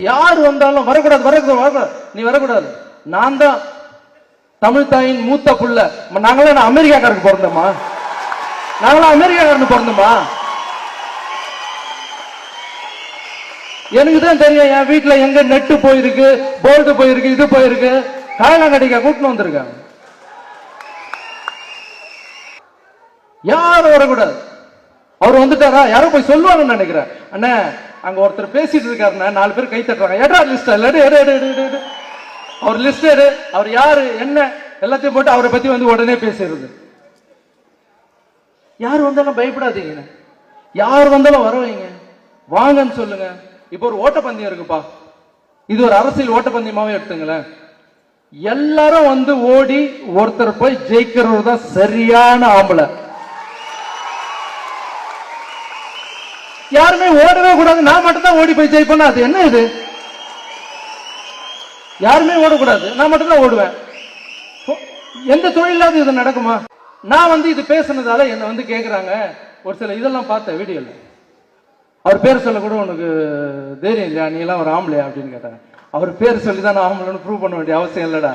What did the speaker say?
யார் வந்தாலும் வரக்கூடாது வரக்கூடாது நீ வரக்கூடாது. நான் தான் தமிழ் தாயின் மூத்த புள்ள. நாங்களாம் அமெரிக்காக்காரருக்கு பிறந்தோமா? நாங்களாம் அமெரிக்காக்காரனு பிறந்தோமா? எனக்கு தான் தெரியும் என் வீட்டுல எங்க நெட்டு போயிருக்கு, போல்டு போயிருக்கு, இது போயிருக்கு. காயலாங்கடிக்க கூட்டின்னு வந்திருக்காங்க. யாரும் வரக்கூடாது. அவர் வந்துட்டாரா? யாரும் போய் சொல்லுவாங்கன்னு நினைக்கிறேன். அண்ணா அங்க ஒருத்தர் பேசிட்டு இருக்காருன்னா 4 பேர் கை தட்டுறாங்க. எடா லிஸ்ட் அவர் லிஸ்ட் எடு, அவர் யாரு என்ன எல்லாத்தையும் போட்டு அவரை பத்தி வந்து உடனே பேசுறது. யார் வந்தாலும் பயப்படாதீங்க, யார் வந்தாலும் வர வைங்க, வாங்கன்னு சொல்லுங்க. இப்போ ஒரு ஓட்டப்பந்தயம் இருக்குப்பா, இது ஒரு அரசியல் ஓட்டப்பந்தயமாவே எடுத்துங்களேன். எல்லாரும் வந்து ஓடி ஒருத்தர் போய் ஜெயிக்கிறது தான் சரியான ஆம்பளை. யாருமே ஓடவே கூடாது, நான் மட்டும் தான் ஓடி போய் ஜெயிப்பேன். அது என்ன இது? யாருமே ஓடக்கூடாது, நான் மட்டும் தான் ஓடுவேன். எந்த தொழிலாவது இது நடக்குமா? நான் வந்து இது பேசுனதால என்ன வந்து கேக்குறாங்க ஒரு சில இதெல்லாம் பார்த்தேன் வீடியோல. அவர் பேர் சொல்ல கூட உனக்கு தைரியம் இல்லையா, நீ எல்லாம் ஒரு ஆம்பளையா அப்படின்னு கேட்டாங்க. அவர் பேர் சொல்லி தான் நான் ஆம்பளைன்னு ப்ரூவ் பண்ண வேண்டிய அவசியம் இல்லடா.